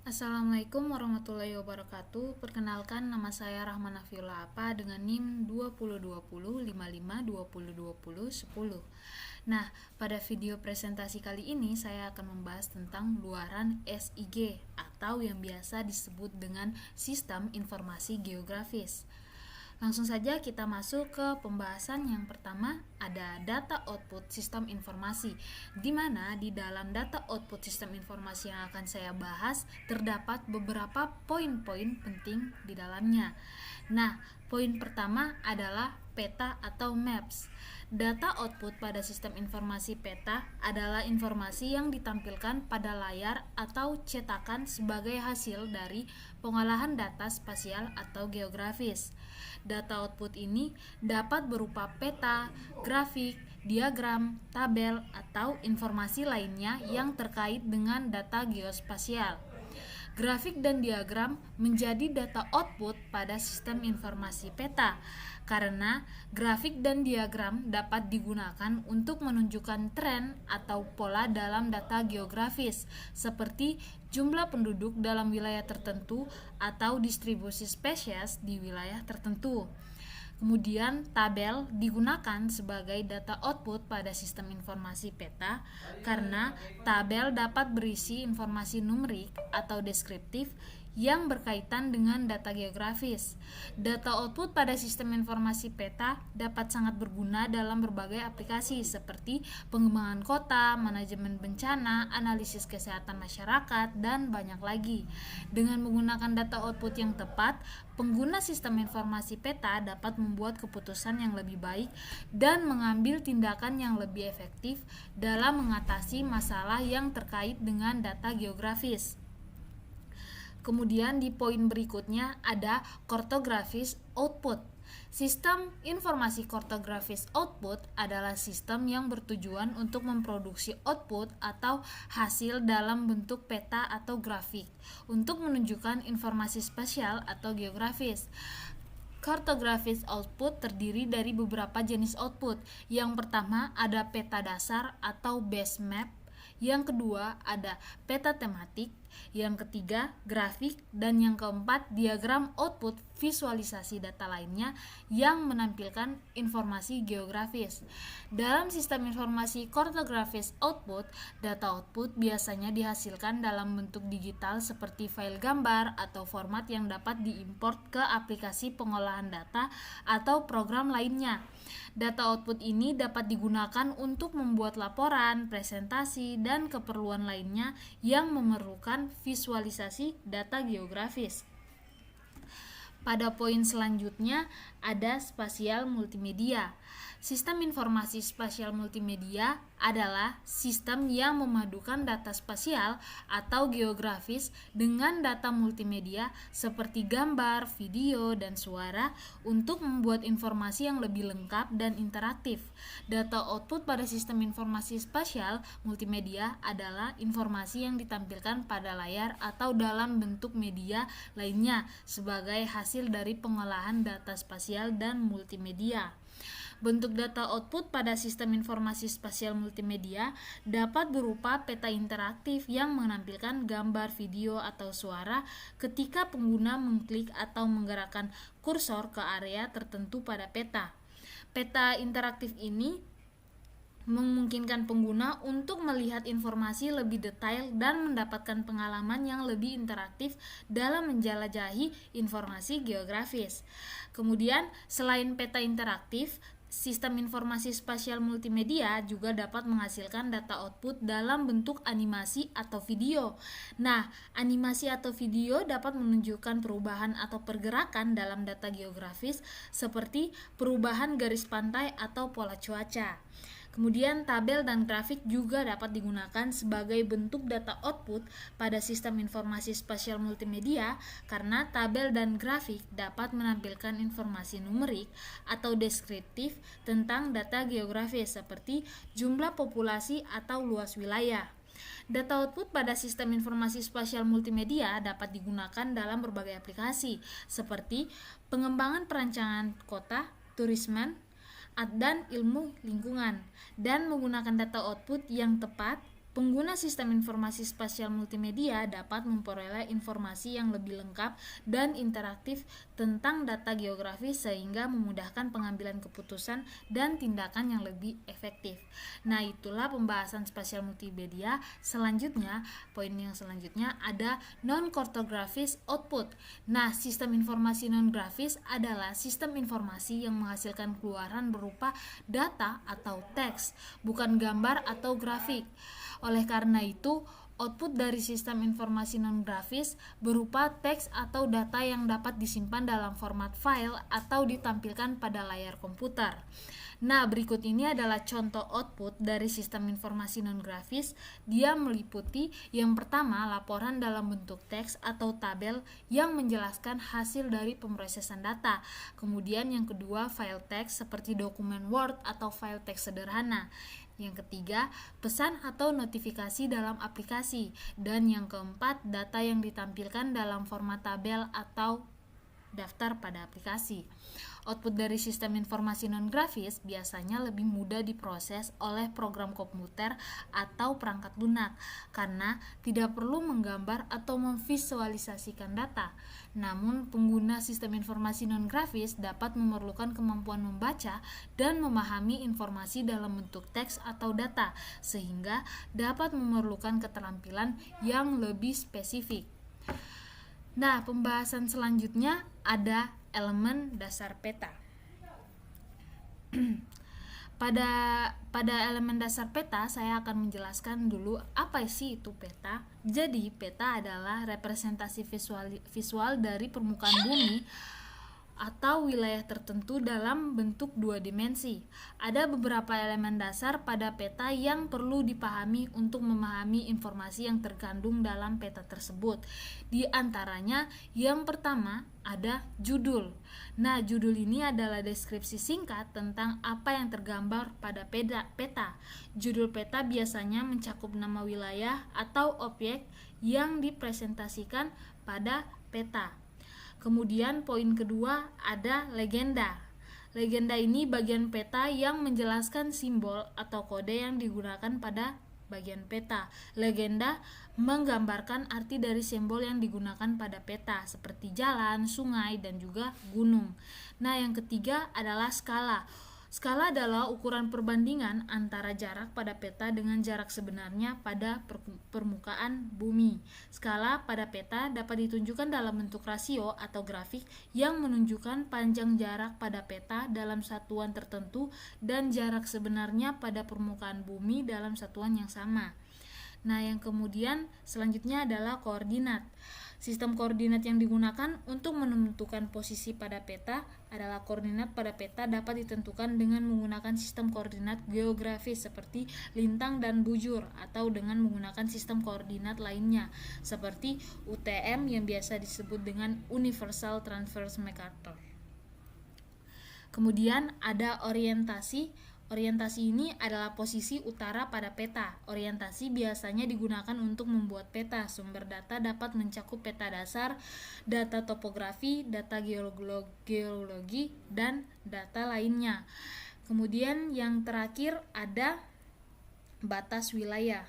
Assalamualaikum warahmatullahi wabarakatuh. Perkenalkan, nama saya Rahman Nafiullah Apa dengan NIM 20205552202010. Nah, pada video presentasi kali ini saya akan membahas tentang luaran SIG atau yang biasa disebut dengan Sistem Informasi Geografis. Langsung saja kita masuk ke pembahasan. Yang pertama ada data output sistem informasi, di mana di dalam data output sistem informasi yang akan saya bahas terdapat beberapa poin-poin penting di dalamnya. Nah, poin pertama adalah peta atau maps. Data output pada sistem informasi peta adalah informasi yang ditampilkan pada layar atau cetakan sebagai hasil dari pengolahan data spasial atau geografis. Data output ini dapat berupa peta, grafik, diagram, tabel, atau informasi lainnya yang terkait dengan data geospasial. Grafik dan diagram menjadi data output pada sistem informasi peta, karena grafik dan diagram dapat digunakan untuk menunjukkan tren atau pola dalam data geografis, seperti jumlah penduduk dalam wilayah tertentu atau distribusi spesies di wilayah tertentu. Kemudian tabel digunakan sebagai data output pada sistem informasi peta karena tabel dapat berisi informasi numerik atau deskriptif yang berkaitan dengan data geografis. Data output pada sistem informasi peta dapat sangat berguna dalam berbagai aplikasi seperti pengembangan kota, manajemen bencana, analisis kesehatan masyarakat, dan banyak lagi. Dengan menggunakan data output yang tepat, pengguna sistem informasi peta dapat membuat keputusan yang lebih baik dan mengambil tindakan yang lebih efektif dalam mengatasi masalah yang terkait dengan data geografis. Kemudian di poin berikutnya ada kartografis output. Sistem informasi kartografis output adalah sistem yang bertujuan untuk memproduksi output atau hasil dalam bentuk peta atau grafik untuk menunjukkan informasi spasial atau geografis. Kartografis output terdiri dari beberapa jenis output. Yang pertama ada peta dasar atau base map. Yang kedua ada peta tematik, yang ketiga grafik, dan yang keempat diagram output visualisasi data lainnya yang menampilkan informasi geografis. Dalam sistem informasi kartografis output, data output biasanya dihasilkan dalam bentuk digital seperti file gambar atau format yang dapat diimport ke aplikasi pengolahan data atau program lainnya. Data output ini dapat digunakan untuk membuat laporan, presentasi, dan keperluan lainnya yang memerlukan visualisasi data geografis. Pada poin selanjutnya ada spasial multimedia. Sistem informasi spasial multimedia adalah sistem yang memadukan data spasial atau geografis dengan data multimedia seperti gambar, video, dan suara untuk membuat informasi yang lebih lengkap dan interaktif. Data output pada sistem informasi spasial multimedia adalah informasi yang ditampilkan pada layar atau dalam bentuk media lainnya sebagai hasil dari pengolahan data spasial dan multimedia. Bentuk data output pada sistem informasi spasial multimedia dapat berupa peta interaktif yang menampilkan gambar, video, atau suara ketika pengguna mengklik atau menggerakkan kursor ke area tertentu pada peta. Peta interaktif ini memungkinkan pengguna untuk melihat informasi lebih detail dan mendapatkan pengalaman yang lebih interaktif dalam menjelajahi informasi geografis. Kemudian, selain peta interaktif, sistem informasi spasial multimedia juga dapat menghasilkan data output dalam bentuk animasi atau video. Nah, animasi atau video dapat menunjukkan perubahan atau pergerakan dalam data geografis seperti perubahan garis pantai atau pola cuaca. Kemudian tabel dan grafik juga dapat digunakan sebagai bentuk data output pada sistem informasi spasial multimedia karena tabel dan grafik dapat menampilkan informasi numerik atau deskriptif tentang data geografis seperti jumlah populasi atau luas wilayah. Data output pada sistem informasi spasial multimedia dapat digunakan dalam berbagai aplikasi seperti pengembangan perancangan kota, turisme, dan ilmu lingkungan, dan menggunakan data output yang tepat Pengguna sistem informasi spasial multimedia dapat memperoleh informasi yang lebih lengkap dan interaktif tentang data geografis sehingga memudahkan pengambilan keputusan dan tindakan yang lebih efektif. Nah, itulah pembahasan spasial multimedia. Selanjutnya, poin yang selanjutnya ada non-cartographic output. Nah, sistem informasi non-grafis adalah sistem informasi yang menghasilkan keluaran berupa data atau teks, bukan gambar atau grafik. Oleh karena itu, output dari sistem informasi non-grafis berupa teks atau data yang dapat disimpan dalam format file atau ditampilkan pada layar komputer. Nah, berikut ini adalah contoh output dari sistem informasi non-grafis. Dia meliputi yang pertama, laporan dalam bentuk teks atau tabel yang menjelaskan hasil dari pemrosesan data. Kemudian yang kedua, file teks seperti dokumen Word atau file teks sederhana. Yang ketiga, pesan atau notifikasi dalam aplikasi. Dan yang keempat, data yang ditampilkan dalam format tabel atau daftar pada aplikasi. Output dari sistem informasi non-grafis biasanya lebih mudah diproses oleh program komputer atau perangkat lunak karena tidak perlu menggambar atau memvisualisasikan data. Namun, pengguna sistem informasi non-grafis dapat memerlukan kemampuan membaca dan memahami informasi dalam bentuk teks atau data, sehingga dapat memerlukan keterampilan yang lebih spesifik. Nah, pembahasan selanjutnya ada elemen dasar peta. Pada elemen dasar peta, saya akan menjelaskan dulu apa sih itu peta. Jadi, peta adalah representasi visual dari permukaan bumi atau wilayah tertentu dalam bentuk dua dimensi. Ada beberapa elemen dasar pada peta yang perlu dipahami untuk memahami informasi yang terkandung dalam peta tersebut. Di antaranya, yang pertama ada judul. Nah, judul ini adalah deskripsi singkat tentang apa yang tergambar pada peta. Judul peta biasanya mencakup nama wilayah atau objek yang dipresentasikan pada peta. Kemudian poin kedua ada legenda. Legenda ini bagian peta yang menjelaskan simbol atau kode yang digunakan pada bagian peta. Legenda menggambarkan arti dari simbol yang digunakan pada peta seperti jalan, sungai, dan juga gunung. Nah, yang ketiga adalah skala. Skala adalah ukuran perbandingan antara jarak pada peta dengan jarak sebenarnya pada permukaan bumi. Skala pada peta dapat ditunjukkan dalam bentuk rasio atau grafik yang menunjukkan panjang jarak pada peta dalam satuan tertentu dan jarak sebenarnya pada permukaan bumi dalam satuan yang sama. Nah, yang kemudian selanjutnya adalah koordinat. Sistem koordinat yang digunakan untuk menentukan posisi pada peta adalah koordinat pada peta dapat ditentukan dengan menggunakan sistem koordinat geografis seperti lintang dan bujur atau dengan menggunakan sistem koordinat lainnya seperti UTM yang biasa disebut dengan Universal Transverse Mercator. Kemudian ada orientasi. Orientasi ini adalah posisi utara pada peta. Orientasi biasanya digunakan untuk membuat peta. Sumber data dapat mencakup peta dasar, data topografi, data geologi, dan data lainnya. Kemudian yang terakhir ada batas wilayah.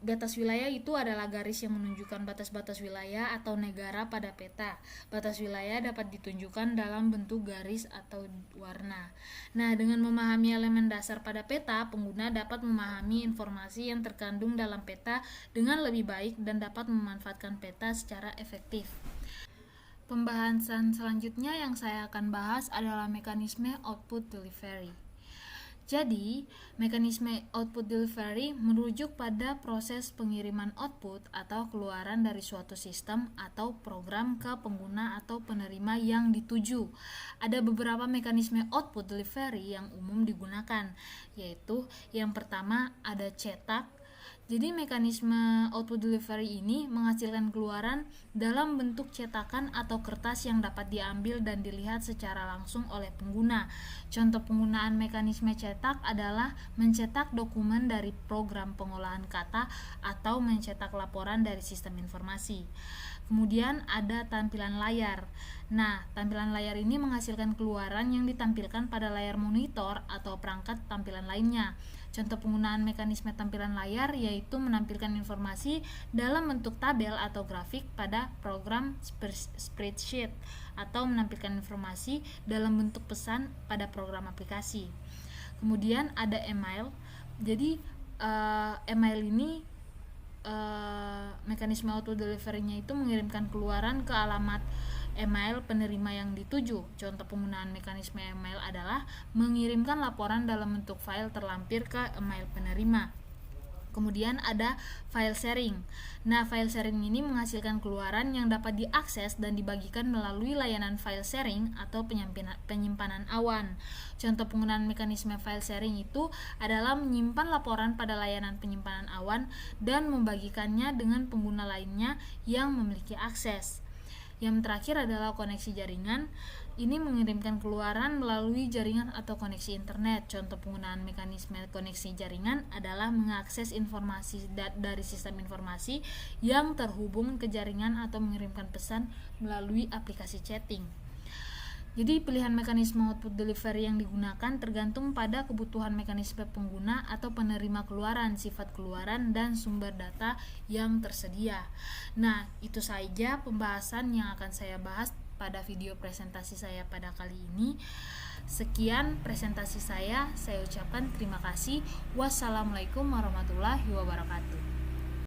Batas wilayah itu adalah garis yang menunjukkan batas-batas wilayah atau negara pada peta. Batas wilayah dapat ditunjukkan dalam bentuk garis atau warna. Nah, dengan memahami elemen dasar pada peta, pengguna dapat memahami informasi yang terkandung dalam peta dengan lebih baik dan dapat memanfaatkan peta secara efektif. Pembahasan selanjutnya yang saya akan bahas adalah mekanisme output delivery. Jadi, mekanisme output delivery merujuk pada proses pengiriman output atau keluaran dari suatu sistem atau program ke pengguna atau penerima yang dituju. Ada beberapa mekanisme output delivery yang umum digunakan, yaitu yang pertama ada cetak. Jadi mekanisme output delivery ini menghasilkan keluaran dalam bentuk cetakan atau kertas yang dapat diambil dan dilihat secara langsung oleh pengguna. Contoh penggunaan mekanisme cetak adalah mencetak dokumen dari program pengolahan kata atau mencetak laporan dari sistem informasi. Kemudian ada tampilan layar. Nah, tampilan layar ini menghasilkan keluaran yang ditampilkan pada layar monitor atau perangkat tampilan lainnya. Contoh penggunaan mekanisme tampilan layar yaitu menampilkan informasi dalam bentuk tabel atau grafik pada program spreadsheet atau menampilkan informasi dalam bentuk pesan pada program aplikasi. Kemudian ada email. Jadi email ini mekanisme auto delivery-nya itu mengirimkan keluaran ke alamat email penerima yang dituju. Contoh penggunaan mekanisme email adalah mengirimkan laporan dalam bentuk file terlampir ke email penerima. Kemudian ada file sharing. Nah, file sharing ini menghasilkan keluaran yang dapat diakses dan dibagikan melalui layanan file sharing atau penyimpanan awan. Contoh penggunaan mekanisme file sharing itu adalah menyimpan laporan pada layanan penyimpanan awan dan membagikannya dengan pengguna lainnya yang memiliki akses. Yang terakhir adalah koneksi jaringan. Ini mengirimkan keluaran melalui jaringan atau koneksi internet. Contoh penggunaan mekanisme koneksi jaringan adalah mengakses informasi dari sistem informasi yang terhubung ke jaringan atau mengirimkan pesan melalui aplikasi chatting. Jadi pilihan mekanisme output delivery yang digunakan tergantung pada kebutuhan mekanisme pengguna atau penerima keluaran, sifat keluaran, dan sumber data yang tersedia. Nah, itu saja pembahasan yang akan saya bahas pada video presentasi saya pada kali ini. Sekian presentasi saya ucapkan terima kasih. Wassalamualaikum warahmatullahi wabarakatuh.